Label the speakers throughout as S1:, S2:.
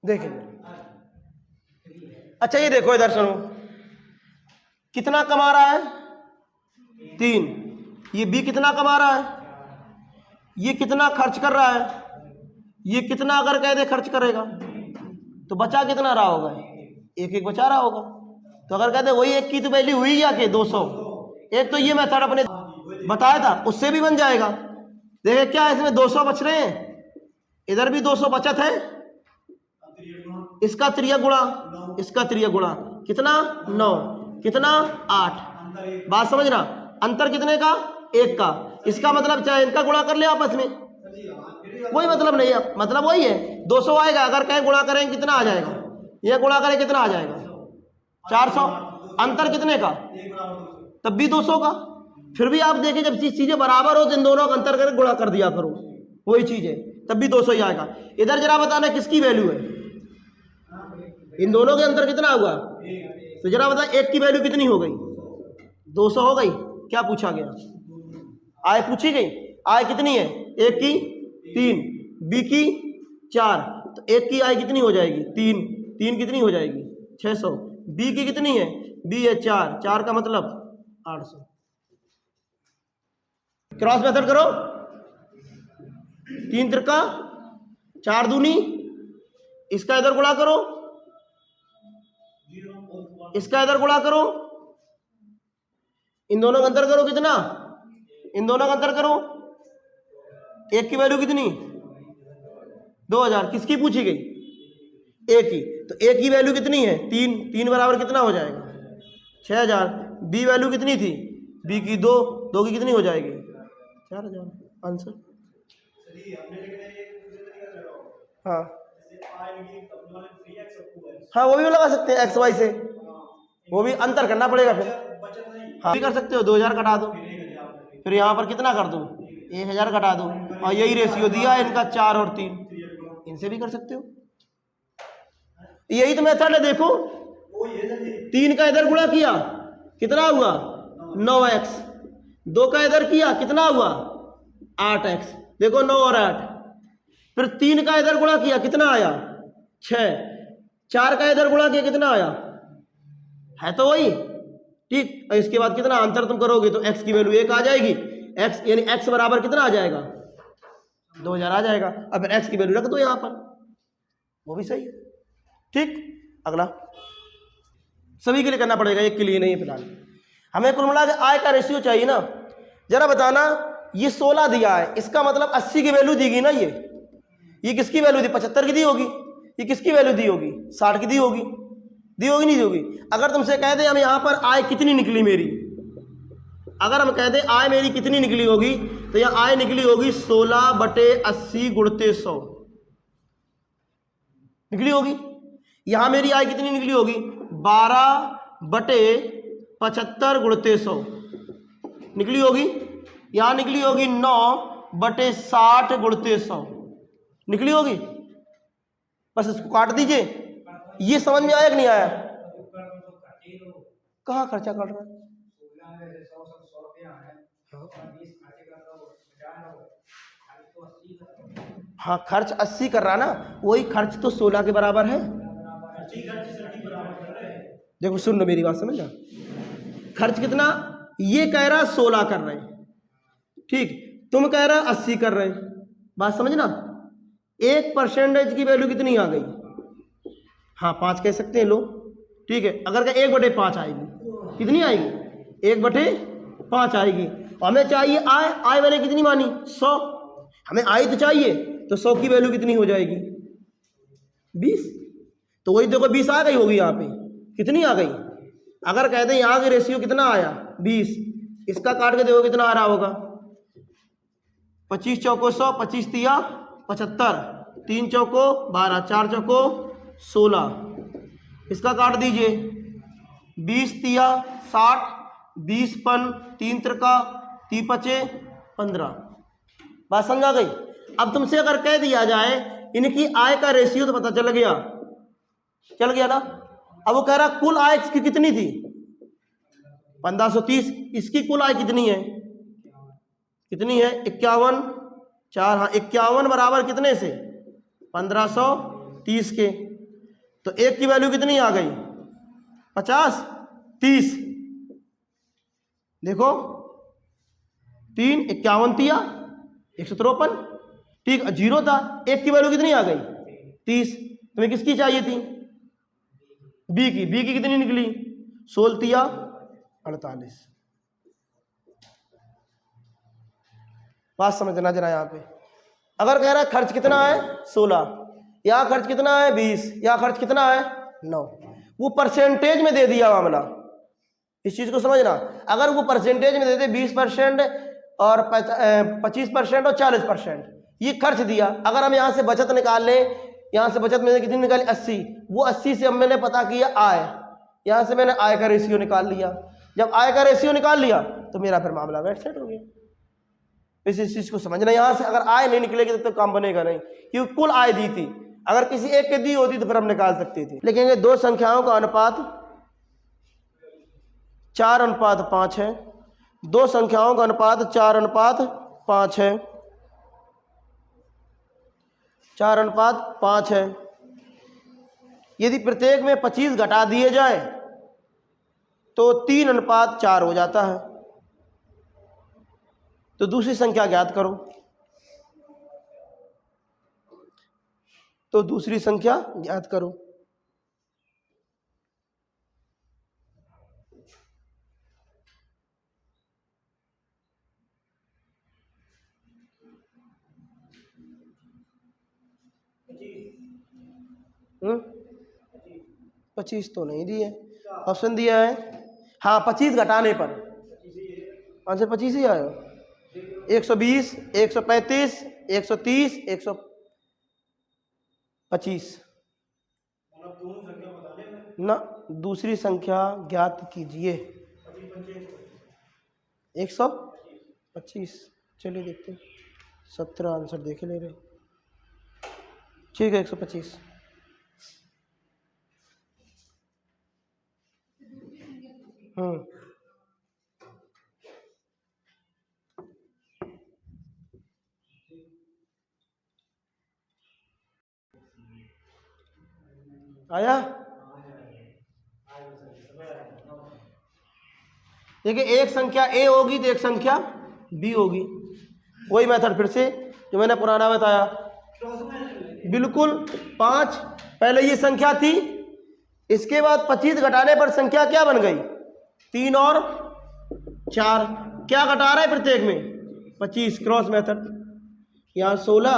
S1: देखें। अच्छा ये देखो इधर सुनो, कितना कमा रहा है 3, ये बी कितना कमा रहा है, ये कितना खर्च कर रहा है, ये कितना अगर कह दे खर्च करेगा तो बचा कितना रहा होगा, एक एक बचा रहा होगा। तो अगर कहते वही एक की तो वैल्यू हुई या के 200, एक तो ये मेथड अपने बताया था उससे भी बन जाएगा। देखे क्या है इसमें 200 बच रहे हैं, इधर भी 200 बचत है, इसका त्रिया गुणा इसका त्रिया गुणा कितना 9, कितना 8। बात समझना, अंतर कितने का 1 का, इसका मतलब चाहे इनका गुणा कर ले आपस में, कोई मतलब नहीं है, मतलब वही है 200 आएगा। अगर कहें गुणा करें कितना आ जाएगा, ये गुणा करें कितना आ जाएगा 400, अंतर कितने का तब भी 200 का। फिर भी आप देखें जब चीजें बराबर हो तो इन दोनों का अंतर करके गुणा कर दिया करो, वही चीज है, तब भी 200 ही आएगा। इधर जरा बताना किसकी वैल्यू है, इन दोनों के अंतर कितना हुआ, तो जरा बता एक की वैल्यू कितनी हो गई 200 हो गई। क्या पूछा गया, आय पूछी गई, आय कितनी है, एक की 3, बी की 4, तो एक की आय कितनी हो जाएगी 3, 3 कितनी हो जाएगी 600, बी की कितनी है, बी है 4, 4 का मतलब 800। क्रॉस मेथड करो, 3 त्रिका 4 दूनी, इसका इधर गुणा करो, इसका इधर गुणा करो, इन दोनों का अंतर करो कितना, इन दोनों का अंतर करो, एक की वैल्यू कितनी 2000, किसकी पूछी गई एक की, तो एक की वैल्यू कितनी है 3, 3 बराबर कितना हो जाएगा 6000। बी वैल्यू कितनी थी, बी की 2, 2 की कितनी हो जाएगी 4000 आंसर। हाँ हाँ वो भी लगा सकते हैं एक्स वाई से, वो भी अंतर करना पड़ेगा फिर, हाँ भी कर सकते हो, 2000 कटा दो, फिर यहाँ पर कितना कर दो 1000 कटा दो, और यही रेशियो दिया है इनका 4 और 3, इनसे भी कर सकते हो, यही तो मेथड है। देखो 3 का इधर गुणा किया कितना हुआ 9x, 2 का इधर किया कितना हुआ 8x, देखो 9 और 8, फिर 3 का इधर गुणा किया कितना आया 6, 4 का इधर गुणा किया कितना आया, है तो वही ठीक। और इसके बाद कितना अंतर तुम करोगे तो x की वैल्यू 1 आ जाएगी, x यानी x बराबर कितना आ जाएगा 2000 आ जाएगा। अब x की वैल्यू रख दो यहाँ पर, वो भी सही है ठीक। अगला सभी के लिए करना पड़ेगा, एक के लिए नहीं फिलहाल। हमें कुल मिला के आय का रेशियो चाहिए ना, जरा बताना ये 16 दिया है, इसका मतलब 80 की वैल्यू दी गई ना, ये किसकी वैल्यू दी 75 की दी होगी, ये किसकी वैल्यू दी होगी 60 की दी होगी, नहीं दी होगी। अगर तुमसे कह दे हम यहाँ पर आय कितनी निकली मेरी, अगर हम कह दे आय मेरी कितनी निकली होगी, तो यहाँ आय निकली होगी 16/80 गुणते 100 निकली होगी। यहां मेरी आय कितनी निकली होगी 12/75 गुणते 100 निकली होगी। यहां निकली होगी 9/60 गुणते 100 निकली होगी। बस इसको काट दीजिए। ये समझ में आया कि नहीं आया, कहाँ खर्चा काट रहा है, हाँ खर्च 80 कर रहा ना, वही खर्च तो 16 के बराबर है। देखो सुन लो मेरी बात समझना, खर्च कितना ये कह रहा 16 कर रहे ठीक, तुम कह रहा 80 कर रहे, बात समझना। 1% की वैल्यू कितनी आ गई, हाँ 5 कह सकते हैं लो ठीक है। अगर 1/5 आएगी कितनी आएगी 1/5 आएगी। हमें चाहिए आय, आय मैंने कितनी मानी 100, हमें आय तो चाहिए, तो 100 की वैल्यू कितनी हो जाएगी 20, तो वही देखो 20 आ गई होगी यहाँ पे, कितनी आ गई। अगर कहते हैं यहाँ के रेशियो कितना आया 20, इसका काट के देखो कितना आ रहा होगा 25 चौको 100, 25 तिया 75, 3 चौको 12, 4 चौको 16, इसका काट दीजिए 20 तिया 60, 20 पन 3 त्रिका 3 पचे 15, बात समझा गई। अब तुमसे अगर कह दिया जाए इनकी आय का रेशियो तो पता चल गया ना। अब वो कह रहा कुल आय की कितनी थी 1530, इसकी कुल आय कितनी है 51, 4 हाँ 51 बराबर कितने से 1530 के, तो एक की वैल्यू कितनी आ गई 50, 30, देखो 3 51 तिया 153, ठीक। जीरो था, एक की वैल्यू कितनी आ गई 30। तुम्हें किसकी चाहिए थी बी की कितनी निकली 16 तिया 48। बात समझना जरा यहाँ पे। अगर कह रहा है खर्च कितना है 16, यहाँ खर्च कितना है 20, यहाँ खर्च कितना है 9, वो परसेंटेज में दे दिया मामला। इस चीज को समझना, अगर वो परसेंटेज में देते 20% और 25% और 40%, ये खर्च दिया। अगर हम यहाँ से बचत निकाल लें, यहाँ से बचत मैंने कितनी निकाली 80, वो 80 से अब मैंने पता किया आय, यहाँ से मैंने आय का रेशियो निकाल लिया। जब आय का रेशियो निकाल लिया तो मेरा फिर मामला वेट सेट हो गया। इस चीज को समझना, यहाँ से अगर आय नहीं निकलेगी तब तक काम बनेगा नहीं, क्योंकि कुल आय दी थी। अगर किसी एक के दी होती तो फिर हम निकाल सकते थे। लिखेंगे दो संख्याओं का अनुपात 4:5 है, दो संख्याओं का अनुपात 4:5 है, 4:5 है। यदि प्रत्येक में 25 घटा दिए जाए तो 3:4 हो जाता है। तो दूसरी संख्या ज्ञात करो। तो दूसरी संख्या ज्ञात करो। हम्म, 25 तो नहीं दिए, ऑप्शन दिया है हाँ 25 घटाने पर आंसर 25 ही आया। 120, 135, 130, 125 ना। दूसरी संख्या ज्ञात कीजिए 125। चलिए देखते हैं, 17 आंसर देखे ले रहे। ठीक है 125। आया। देखिए एक संख्या ए होगी तो एक संख्या बी होगी। वही मेथड फिर से जो मैंने पुराना बताया, बिल्कुल 5 पहले ये संख्या थी, इसके बाद 25 घटाने पर संख्या क्या बन गई 3 और 4। क्या घटा रहा है प्रत्येक में 25, क्रॉस मेथड। यहाँ 16,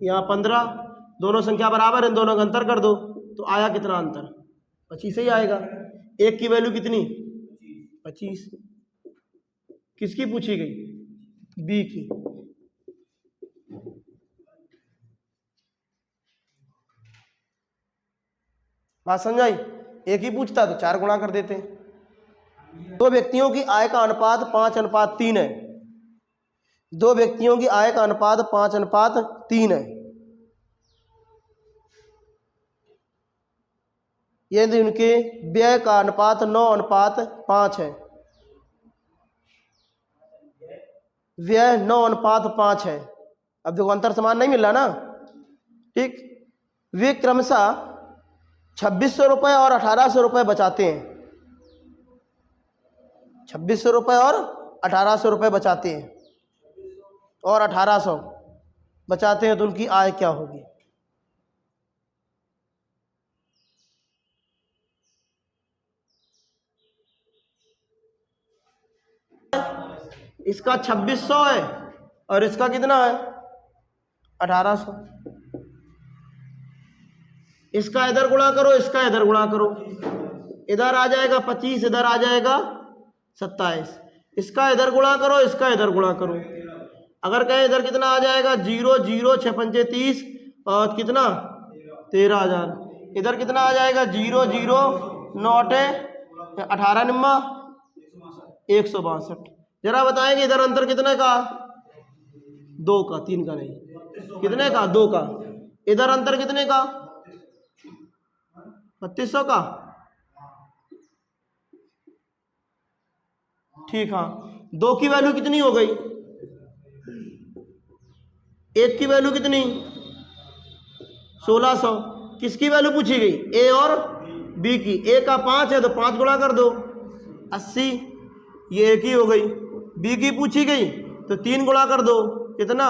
S1: यहाँ 15, दोनों संख्या बराबर है, दोनों का अंतर कर दो तो आया कितना अंतर 25 ही आएगा। एक की वैल्यू कितनी 25। किसकी पूछी गई बी की। बात समझाई। एक ही पूछता तो 4 गुणा कर देते। दो व्यक्तियों की आय का अनुपात 5:3 है। दो व्यक्तियों की आय का अनुपात 5:3 है। यदि उनके व्यय का अनुपात 9:5 है। व्यय 9:5 है। अब देखो अंतर समान नहीं मिल रहा ना, ठीक। वे क्रमशः 2600 रुपये और 1800 रुपये बचाते हैं। 2600 रुपये और 1800 रुपये बचाते हैं, और 1800 बचाते हैं, तो उनकी आय क्या होगी। इसका 2600 है और इसका कितना है 1800। इसका इधर गुणा करो, इसका इधर गुणा करो, इधर आ जाएगा 25, इधर आ जाएगा 27। इसका इधर गुणा करो, इसका इधर गुणा करो। अगर कहें इधर कितना आ जाएगा 0 0 6 5 30 और कितना 13,000। इधर कितना आ जाएगा 0 0 9 18 निम्मा 162। जरा बताएंगे इधर अंतर कितने का 2 का, 3 का नहीं, कितने का 2 का। इधर अंतर कितने का 3200 का। ठीक, हाँ 2 की वैल्यू कितनी हो गई, 1 की वैल्यू कितनी 1600, किसकी वैल्यू पूछी गई? ए और बी की। ए का 5 है तो 5 गुणा कर दो 80, ये एक ही हो गई। बी की पूछी गई तो 3 गुणा कर दो, कितना